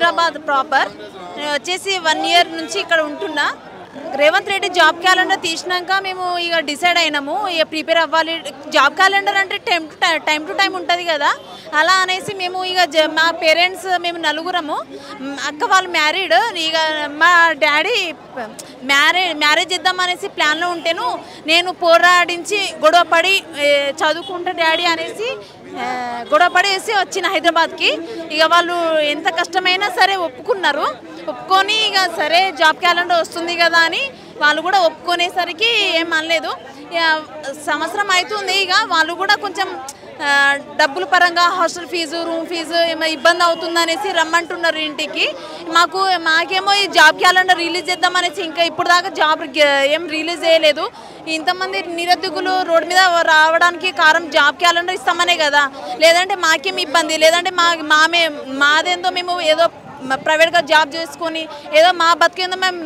Hyderabad proper. నేను వచ్చేసి 1 year నుంచి ఇక్కడ ఉంటున్నా. రేవంత్ రెడ్డి జాబ్ క్యాలెండర్ తీసినాక మేము ఇక డిసైడ్ అయినాము, ఇక ప్రిపేర్ అవ్వాలి. జాబ్ క్యాలెండర్ అంటే టైం టు టైం ఉంటుంది కదా, అలా అనేసి మేము ఇక మా పేరెంట్స్ మేము నలుగురము, అక్క వాళ్ళు మ్యారీడ్, ఇక మా డాడీ మ్యారేజ్ చేద్దామనేసి ప్లాన్లో ఉంటేను నేను పోరాడించి గొడవపడి చదువుకుంటా డాడీ అనేసి గొడవపడేసి వచ్చిన హైదరాబాద్కి. ఇక వాళ్ళు ఎంత కష్టమైనా సరే ఒప్పుకున్నారు. ఒప్పుకొని ఇక సరే జాబ్ క్యాలెండర్ వస్తుంది కదా అని వాళ్ళు కూడా ఒప్పుకునేసరికి ఏం అనలేదు. సంవత్సరం అవుతుంది, ఇక వాళ్ళు కూడా కొంచెం డబ్బుల పరంగా హాస్టల్ ఫీజు రూమ్ ఫీజు ఏమో ఇబ్బంది అవుతుంది అనేసి రమ్మంటున్నారు ఇంటికి. మాకేమో ఈ జాబ్ క్యాలెండర్ రిలీజ్ చేద్దామనేసి ఇంకా ఇప్పుడు దాకా జాబ్ ఏం రిలీజ్ చేయలేదు. ఇంతమంది నిరుద్యోగులు రోడ్డు మీద రావడానికి కారణం జాబ్ క్యాలెండర్ ఇస్తామనే కదా, లేదంటే మాకేం ఇబ్బంది, లేదంటే మాదేందో మేము ఏదో ప్రైవేట్గా జాబ్ చేసుకొని ఏదో మా బతికేందో మేము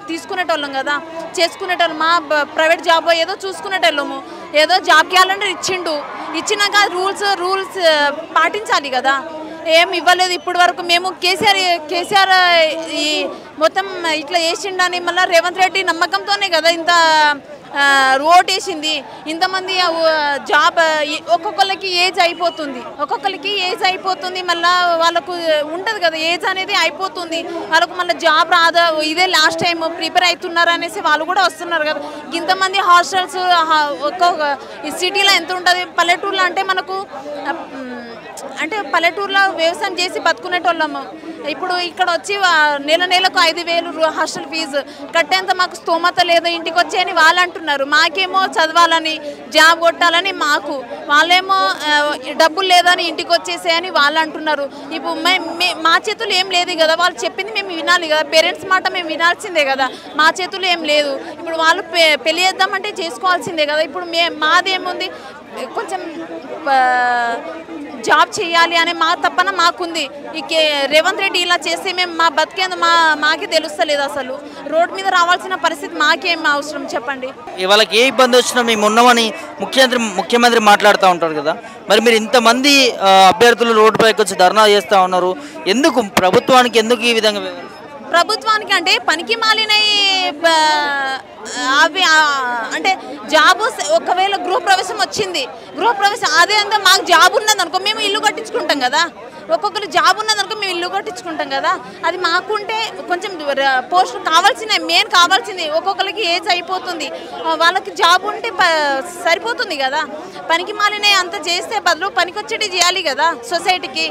తీసుకునేటోళ్ళం కదా, చేసుకునేటోళ్ళం. మా ప్రైవేట్ జాబ్ ఏదో చూసుకునేటోళ్ళము. ఏదో జాబ్ క్యాలెండర్ ఇచ్చినాక రూల్స్ పాటించాలి కదా, ఏం ఇవ్వలేదు ఇప్పటి వరకు. మేము కేసీఆర్ ఈ మొత్తం ఇట్లా చేసిండని మళ్ళీ రేవంత్ రెడ్డి నమ్మకంతోనే కదా ఇంత ఓటేసింది. ఇంతమంది జాబ్ ఒక్కొక్కరికి ఏజ్ అయిపోతుంది, మళ్ళీ వాళ్ళకు ఉంటుంది కదా ఏజ్ అనేది అయిపోతుంది, వాళ్ళకు మళ్ళీ జాబ్ రాదా, ఇదే లాస్ట్ టైం ప్రిపేర్ అవుతున్నారు అనేసి వాళ్ళు కూడా వస్తున్నారు కదా. ఇంతమంది హాస్టల్స్ ఒక్కొక్క సిటీలో ఎంత ఉంటుంది, పల్లెటూరులో అంటే మనకు అంటే పల్లెటూరులో వ్యవసాయం చేసి బతుకునేటోళ్ళము. ఇప్పుడు ఇక్కడ వచ్చి నెలకు 5,000 హాస్టల్ ఫీజు కట్టేంత మాకు స్తోమత లేదు ఇంటికి వచ్చి అని వాళ్ళు అంటున్నారు. మాకేమో చదవాలని జాబ్ కొట్టాలని మాకు, వాళ్ళేమో డబ్బులు లేదని ఇంటికి వచ్చేసేయని వాళ్ళు అంటున్నారు. ఇప్పుడు మా చేతులు ఏం లేదు కదా, వాళ్ళు చెప్పింది మేము వినాలి కదా, పేరెంట్స్ మాట మేము వినాల్సిందే కదా, మా చేతులు ఏం లేదు. ఇప్పుడు వాళ్ళు పెళ్లి చేద్దామంటే చేసుకోవాల్సిందే కదా. ఇప్పుడు మాదేముంది, కొంచెం జాబ్ చేయాలి అనే మా తప్పన మాకుంది. రేవంత్ రెడ్డి ఇలా చేస్తే మేము మా బతికేందు మాకే తెలుస్తలేదు. అసలు రోడ్ మీద రావాల్సిన పరిస్థితి మాకేం అవసరం చెప్పండి. వాళ్ళకి ఏ ఇబ్బంది వచ్చినా మేము ఉన్నామని ముఖ్యమంత్రి మాట్లాడుతూ ఉంటారు కదా, మరి మీరు ఇంతమంది అభ్యర్థులు రోడ్డుపైకి వచ్చి ధర్నా చేస్తూ ఉన్నారు, ఎందుకు ప్రభుత్వానికి ఎందుకు ఈ విధంగా? ప్రభుత్వానికి అంటే పనికి మాలినవి అవి అంటే జాబు. ఒకవేళ గృహప్రవేశం వచ్చింది, అదే అంతా మాకు జాబ్ ఉన్నది అనుకో మేము ఇల్లు కట్టించుకుంటాం కదా, ఒక్కొక్కరు జాబ్ ఉన్నదనుకో మేము ఇల్లు కట్టించుకుంటాం కదా. అది మాకుంటే కొంచెం పోస్ట్ మెయిన్ కావాల్సింది. ఒక్కొక్కరికి ఏజ్ అయిపోతుంది, వాళ్ళకి జాబ్ ఉంటే సరిపోతుంది కదా. పనికి మాలినవి అంత చేస్తే బదులు పనికొచ్చేటి చేయాలి కదా సొసైటీకి.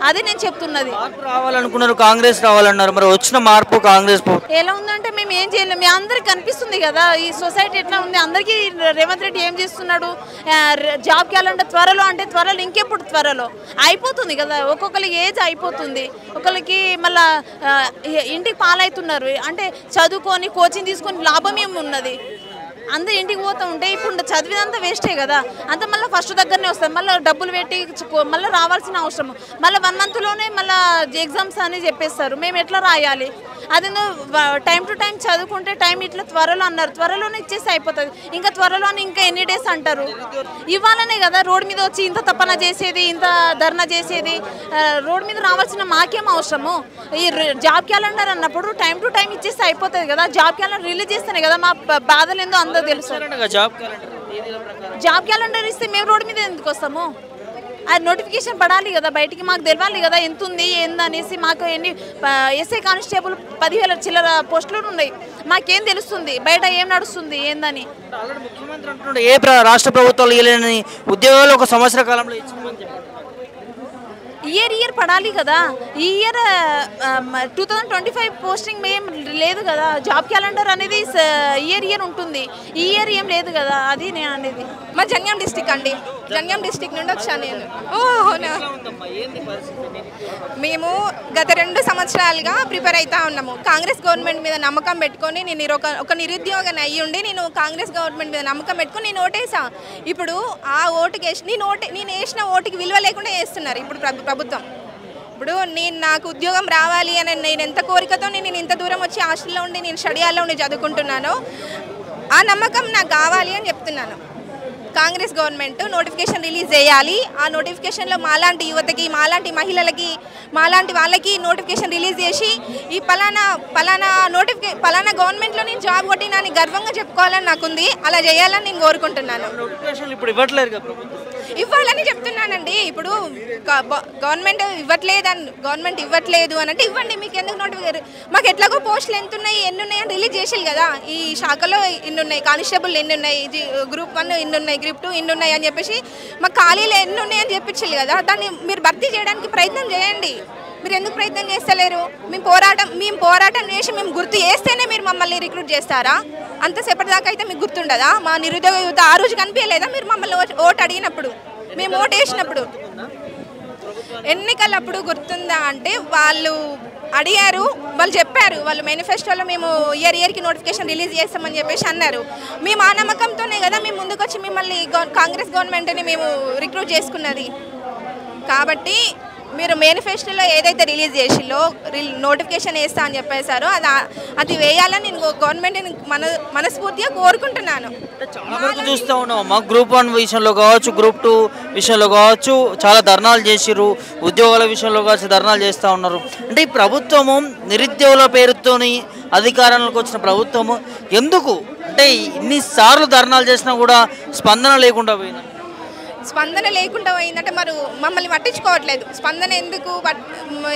అది నేను చెప్తున్నది. రావాలనుకున్నారు, కాంగ్రెస్ రావాలన్నారు, మరి వచ్చిన మార్పు కాంగ్రెస్ ఎలా ఉందంటే మేము ఏం చేయలేము. మీ అందరికి కనిపిస్తుంది కదా ఈ సొసైటీ ఎట్లా ఉంది, అందరికీ రేవంత్ రెడ్డి ఏం చేస్తున్నాడు. జాబ్ క్యాలెండర్ త్వరలో అంటే త్వరలో, ఇంకెప్పుడు త్వరలో అయిపోతుంది కదా. ఒక్కొక్కరికి ఏజ్ అయిపోతుంది, ఒకరికి మళ్ళా ఇంటికి పాలవుతున్నారు. అంటే చదువుకొని కోచింగ్ తీసుకొని లాభం ఏమున్నది, అందరు ఇంటికి పోతూ ఉంటే ఇప్పుడు చదివినంతా వేస్టే కదా. అంత మళ్ళీ ఫస్ట్ దగ్గరనే వస్తుంది, మళ్ళీ డబ్బులు పెట్టి మళ్ళీ రావాల్సిన అవసరం. మళ్ళీ 1 మంత్లోనే మళ్ళీ ఎగ్జామ్స్ అని చెప్పేస్తారు, మేము ఎట్లా రాయాలి. అదేందో టైం టు టైం చదువుకుంటే టైం ఇట్లా త్వరలో అన్నారు, త్వరలోనే ఇచ్చేసి అయిపోతుంది. ఇంకా త్వరలో ఇంకా ఎన్ని డేస్ అంటారు. ఇవ్వాలనే కదా రోడ్ మీద వచ్చి ఇంత తపన చేసేది, ఇంత ధర్నా చేసేది. రోడ్ మీద రావాల్సిన మాకేం అవసరము. ఈ జాబ్ క్యాలెండర్ అన్నప్పుడు టైం టు టైం ఇచ్చేసి అయిపోతుంది కదా. జాబ్ క్యాలెండర్ రిలీజ్ చేస్తేనే కదా మా బాధలు ఏందో అందరూ తెలుసు. జాబ్ క్యాలెండర్ ఇస్తే మేము రోడ్డు మీద ఎందుకు వస్తాము? అది నోటిఫికేషన్ పడాలి కదా, బయటికి మాకు తెలియాలి కదా ఎంత ఉంది ఏందనేసి. మాకు ఎన్ని ఎస్ఐ కానిస్టేబుల్ 10,000 చిల్లర పోస్టులు ఉన్నాయి, మాకేం తెలుస్తుంది బయట ఏం నడుస్తుంది ఏందని. ఏ రాష్ట్ర ప్రభుత్వాలు ఇవ్వలేని ఉద్యోగాలు ఒక సంవత్సర కాలంలో ఇయర్ పడాలి కదా. ఈ ఇయర్ 2025 పోస్టింగ్ ఏం లేదు కదా. జాబ్ క్యాలెండర్ అనేది ఇయర్ ఉంటుంది, ఈ ఇయర్ ఏం లేదు కదా. అది నేను అనేది. మా జంగ్యాం డిస్టిక్ అండి, జంగ్యాం డిస్టిక్ నుండి వచ్చాను నేను. మేము గత 2 సంవత్సరాలుగా ప్రిపేర్ అవుతా ఉన్నాము. కాంగ్రెస్ గవర్నమెంట్ మీద నమ్మకం పెట్టుకొని నేను ఒక నిరుద్యోగిని అయ్యి ఉండి నేను కాంగ్రెస్ గవర్నమెంట్ మీద నమ్మకం పెట్టుకొని నేను ఓటేసా. ఇప్పుడు ఆ ఓటుకి నేను వేసిన ఓటుకి విలువ లేకుండా వేస్తున్నారు ఇప్పుడు ప్రభుత్వం. ఇప్పుడు నాకు ఉద్యోగం రావాలి అని నేను ఎంత కోరికతో నేను ఇంత దూరం వచ్చి హాస్టల్లో ఉండి నేను స్టడీ హాల్లో ఉండి చదువుకుంటున్నానో ఆ నమ్మకం నాకు కావాలి అని చెప్తున్నాను. కాంగ్రెస్ గవర్నమెంట్ నోటిఫికేషన్ రిలీజ్ చేయాలి. ఆ నోటిఫికేషన్లో మాలాంటి యువతకి, మాలాంటి మహిళలకి, మాలాంటి వాళ్ళకి నోటిఫికేషన్ రిలీజ్ చేసి ఈ పలానా గవర్నమెంట్లో నేను జాబ్ కొట్టినా అని గర్వంగా చెప్పుకోవాలని నాకుంది. అలా చేయాలని నేను కోరుకుంటున్నాను. ఇప్పుడు ఇవ్వట్లేదు కదా ప్రభుత్వం. ఇవ్వాలని చెప్తున్నానండి. ఇప్పుడు గవర్నమెంట్ ఇవ్వట్లేదు అని అంటే ఇవ్వండి. మీకు ఎందుకు మాకు ఎట్లాగో పోస్టులు ఎన్ని ఉన్నాయి అని రిలీజ్ చేసేది కదా. ఈ శాఖలో ఇన్ని ఉన్నాయి, కానిస్టేబుల్ ఎన్ని ఉన్నాయి, గ్రూప్ 1 ఇన్ని ఉన్నాయి, గ్రూప్ 2 ఇన్ని ఉన్నాయి అని చెప్పేసి మాకు ఖాళీలు ఎన్ని ఉన్నాయి అని చెప్పించాలి కదా. దాన్ని మీరు భర్తీ చేయడానికి ప్రయత్నం చేయండి. మీరు ఎందుకు ప్రయత్నం చేస్తలేరు? మేము పోరాటం చేసి మేము గుర్తు చేస్తేనే మీరు మమ్మల్ని రిక్రూట్ చేస్తారా? అంతసేపటి దాకా అయితే మీకు గుర్తుండదా? మా నిరుద్యోగ యువత ఆ రోజు కనిపించలేదా? మీరు మమ్మల్ని ఓటు అడిగినప్పుడు, మేము ఓటు వేసినప్పుడు, ఎన్నికలప్పుడు గుర్తుందా అంటే వాళ్ళు అడిగారు, వాళ్ళు చెప్పారు, వాళ్ళు మేనిఫెస్టోలో మేము ఇయర్కి నోటిఫికేషన్ రిలీజ్ చేస్తామని చెప్పేసి అన్నారు. మేము ఆ నమ్మకంతోనే కదా మేము ముందుకొచ్చి మిమ్మల్ని కాంగ్రెస్ గవర్నమెంట్ని మేము రిక్రూట్ చేసుకున్నది. కాబట్టి మీరు మేనిఫెస్టోలో ఏదైతే రిలీజ్ చేసిలో నోటిఫికేషన్ వేస్తా అని చెప్పేశారో అది వేయాలని నేను గవర్నమెంట్ని మనస్ఫూర్తిగా కోరుకుంటున్నాను. చాలా వరకు చూస్తూ ఉన్నాం, గ్రూప్ 1 విషయంలో కావచ్చు, గ్రూప్ 2 విషయంలో కావచ్చు, చాలా ధర్నాలు చేసిర్రు. ఉద్యోగాల విషయంలో కావచ్చు ధర్నాలు చేస్తూ ఉన్నారు. అంటే ఈ ప్రభుత్వము నిరుద్యోగుల పేరుతోని అధికారంలోకి వచ్చిన ప్రభుత్వము ఎందుకు అంటే ఇన్నిసార్లు ధర్నాలు చేసినా కూడా స్పందన లేకుండా పోయింది? స్పందన లేకుండా పోయిందంటే మరి మమ్మల్ని పట్టించుకోవట్లేదు. స్పందన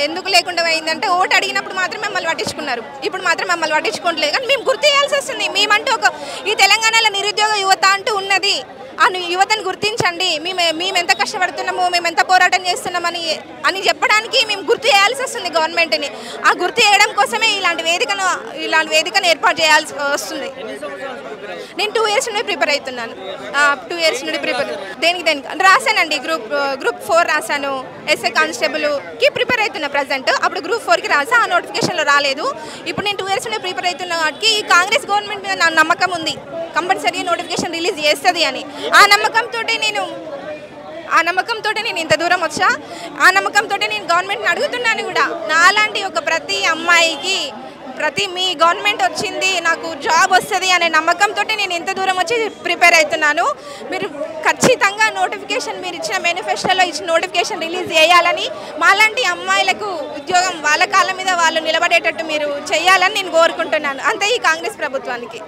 ఎందుకు లేకుండా పోయిందంటే ఓటు అడిగినప్పుడు మాత్రం మమ్మల్ని పట్టించుకున్నారు, ఇప్పుడు మాత్రం మమ్మల్ని పట్టించుకోవట్లేదు. కానీ మేము గుర్తు చేయాల్సి వస్తుంది. మేమంటూ ఈ తెలంగాణలో నిరుద్యోగ యువత అంటూ ఉన్నది. ఆ యువతను గుర్తించండి, మేము ఎంత కష్టపడుతున్నాము, మేము ఎంత పోరాటం చేస్తున్నామని చెప్పడానికి మేము గుర్తు చేయాల్సి వస్తుంది గవర్నమెంట్ని. ఆ గుర్తు చేయడం కోసమే ఇలాంటి వేదికను ఏర్పాటు చేయాల్సి వస్తుంది. నేను 2 ఇయర్స్ నుండి ప్రిపేర్ అవుతున్నాను. 2 ఇయర్స్ నుండి దేనికి రాశానండి. గ్రూప్ 4 రాశాను. ఎస్ఐ కానిస్టేబుల్కి ప్రిపేర్ అవుతున్నా ప్రజెంట్. అప్పుడు గ్రూప్ 4కి రాసా, ఆ నోటిఫికేషన్లో రాలేదు. ఇప్పుడు నేను 2 ఇయర్స్ నుండి ప్రిపేర్ అవుతున్నా కాబట్టి ఈ కాంగ్రెస్ గవర్నమెంట్ మీద నా నమ్మకం ఉంది, కంపల్సరీ నోటిఫికేషన్ రిలీజ్ చేస్తుంది అని. ఆ నమ్మకంతో నేను ఇంత దూరం వచ్చా. ఆ నమ్మకంతో నేను గవర్నమెంట్ని అడుగుతున్నాను కూడా. నాలాంటి ప్రతి అమ్మాయికి మీ గవర్నమెంట్ వచ్చింది, నాకు జాబ్ వస్తుంది అనే నమ్మకంతో నేను ఇంత దూరం వచ్చి ప్రిపేర్ అవుతున్నాను. మీరు ఖచ్చితంగా నోటిఫికేషన్, మీరు ఇచ్చిన మేనిఫెస్టోలో ఇచ్చిన నోటిఫికేషన్ రిలీజ్ చేయాలని, మాలాంటి అమ్మాయిలకు ఉద్యోగం వాళ్ళ కాళ్ళ మీద వాళ్ళు నిలబడేటట్టు మీరు చేయాలని నేను కోరుకుంటున్నాను. అంతే ఈ కాంగ్రెస్ ప్రభుత్వానికి.